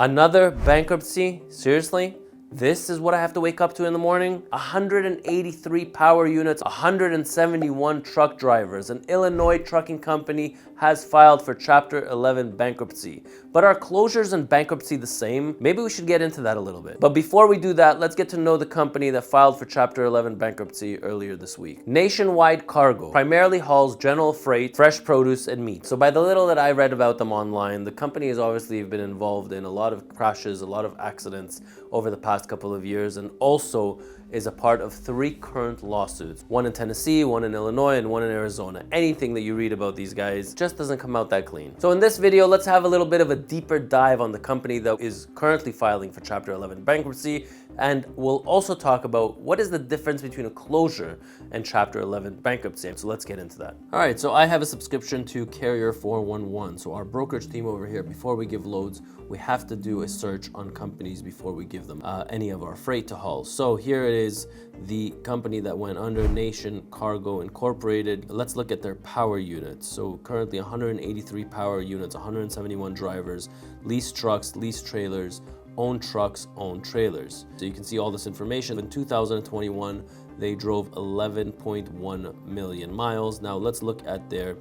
Another bankruptcy? Seriously? This is what I have to wake up to in the morning? 183 power units, 171 truck drivers. An Illinois trucking company has filed for Chapter 11 bankruptcy. But are closures and bankruptcy the same? Maybe we should get into that a little bit. But before we do that, let's get to know the company that filed for Chapter 11 bankruptcy earlier this week. Nationwide Cargo primarily hauls general freight, fresh produce, and meat. So by the little that I read about them online, the company has obviously been involved in a lot of crashes, a lot of accidents over the past couple of years, and also is a part of 3 current lawsuits. One in Tennessee, one in Illinois, and one in Arizona. Anything that you read about these guys just doesn't come out that clean. So in this video, let's have a little bit of a deeper dive on the company that is currently filing for Chapter 11 bankruptcy, and we'll also talk about what is the difference between a closure and Chapter 11 bankruptcy. So let's get into that. All right, so I have a subscription to Carrier 411. So our brokerage team over here, before we give loads, we have to do a search on companies before we give them any of our freight to haul. So here it is, the company that went under, Nation Cargo Incorporated. Let's look at their power units. So currently 183 power units, 171 drivers, leased trucks, leased trailers, own trucks, own trailers. So you can see all this information. In 2021, they drove 11.1 million miles. Now let's look at their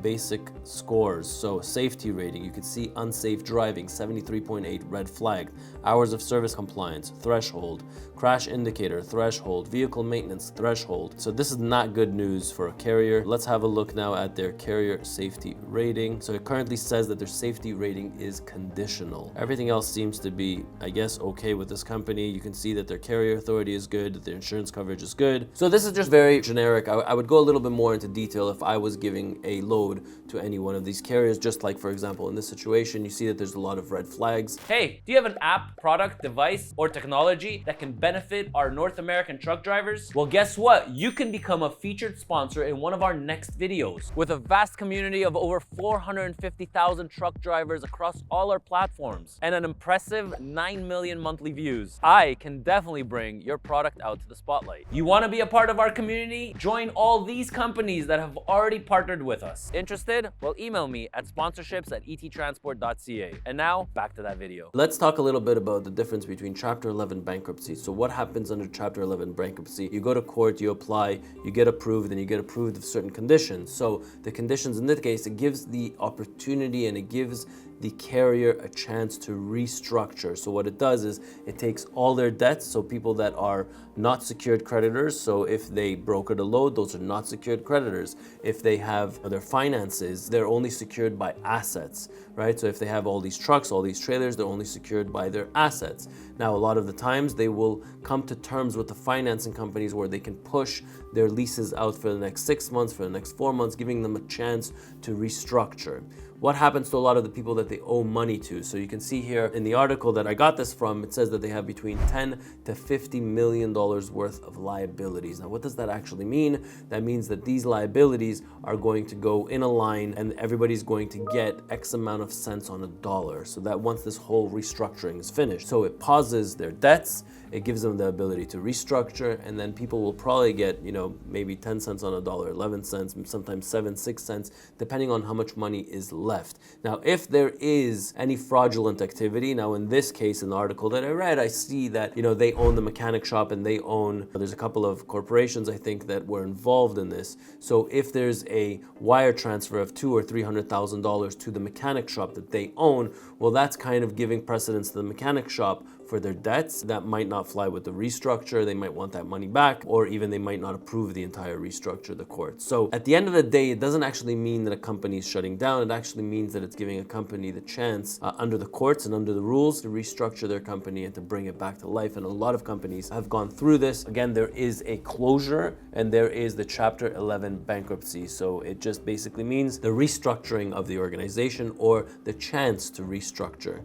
basic scores. So safety rating, you can see unsafe driving, 73.8, red flag. Hours of service compliance, threshold. Crash indicator, threshold. Vehicle maintenance, threshold. So this is not good news for a carrier. Let's have a look now at their carrier safety rating. So it currently says that their safety rating is conditional. Everything else seems to be, I guess, okay with this company. You can see that their carrier authority is good, that their insurance coverage is good. So this is just very generic. I would go a little bit more into detail if I was giving a load to any one of these carriers, just like, for example, in this situation, you see that there's a lot of red flags. Hey, do you have an app, product, device, or technology that can benefit our North American truck drivers? Well, guess what? You can become a featured sponsor in one of our next videos. With a vast community of over 450,000 truck drivers across all our platforms and an impressive 9 million monthly views, I can definitely bring your product out to the spotlight. You want to be a part of our community? Join all these companies that have already partnered with us. Interested? Well, email me at sponsorships@ettransport.ca. And now, back to that video. Let's talk a little bit about the difference between Chapter 11 bankruptcy. So what happens under Chapter 11 bankruptcy? You go to court, you apply, you get approved, and you get approved of certain conditions. So the conditions in this case, it gives the opportunity and it gives the carrier a chance to restructure. So what it does is it takes all their debts, so people that are not secured creditors, so if they brokered a load, those are not secured creditors. If they have their finances, they're only secured by assets, right? So if they have all these trucks, all these trailers, they're only secured by their assets. Now, a lot of the times they will come to terms with the financing companies where they can push their leases out for the next 6 months, for the next 4 months, giving them a chance to restructure. What happens to a lot of the people that they owe money to? So you can see here in the article that I got this from, it says that they have between $10 to $50 million worth of liabilities. Now, what does that actually mean? That means that these liabilities are going to go in a line and everybody's going to get X amount of cents on a dollar. So that once this whole restructuring is finished, so it pauses their debts, it gives them the ability to restructure, and then people will probably get, maybe 10 cents on a dollar, 11 cents, sometimes 7, 6 cents, depending on how much money is left. Now, if there is any fraudulent activity, now in this case, in the article that I read, I see that, they own the mechanic shop and there's a couple of corporations, I think, that were involved in this. So if there's a wire transfer of $200,000 or $300,000 to the mechanic shop that they own, well, that's kind of giving precedence to the mechanic shop for their debts. That might not fly with the restructure. They might want that money back, or even they might not approve the entire restructure of the court. So at the end of the day, it doesn't actually mean that a company is shutting down. It actually means that it's giving a company the chance under the courts and under the rules to restructure their company and to bring it back to life. And a lot of companies have gone through this. Again, there is a closure and there is the Chapter 11 bankruptcy. So it just basically means the restructuring of the organization or the chance to restructure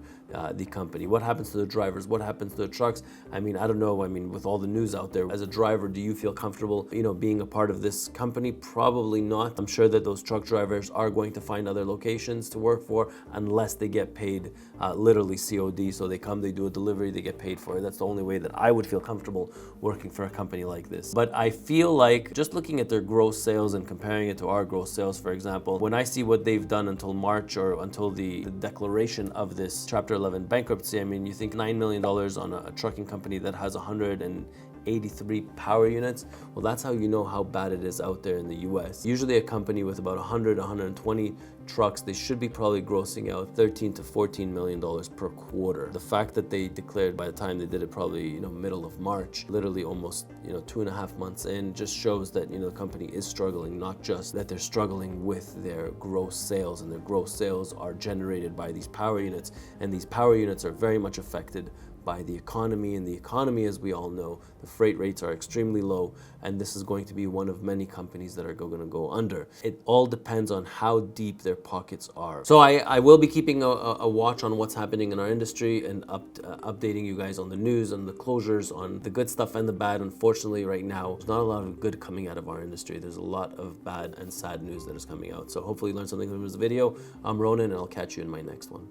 the company. What happens to the drivers? What happens to the trucks? I don't know. With all the news out there, as a driver, do you feel comfortable, being a part of this company? Probably not. I'm sure that those truck drivers are going to find other locations to work for unless they get paid literally COD. So they come, they do a delivery, they get paid for it. That's the only way that I would feel comfortable working for a company like this. But I feel like just looking at their gross sales and comparing it to our gross sales, for example, when I see what they've done until March or until the declaration of this Chapter 11 bankruptcy. I mean, you think $9 million on a trucking company that has 183 power units. Well, that's how you know how bad it is out there in the US. Usually a company with about 100, 120 trucks, they should be probably grossing out 13 to 14 million dollars per quarter. The fact that they declared by the time they did it, probably, middle of March, literally almost, 2.5 months in, just shows that, the company is struggling, not just that they're struggling with their gross sales, and their gross sales are generated by these power units, and these power units are very much affected by the economy, and the economy, as we all know, the freight rates are extremely low, and this is going to be one of many companies that are going to go under. It all depends on how deep their pockets are. So I will be keeping a watch on what's happening in our industry, and updating you guys on the news, and the closures, on the good stuff and the bad. Unfortunately, right now, there's not a lot of good coming out of our industry. There's a lot of bad and sad news that is coming out. So hopefully you learned something from this video. I'm Ronen, and I'll catch you in my next one.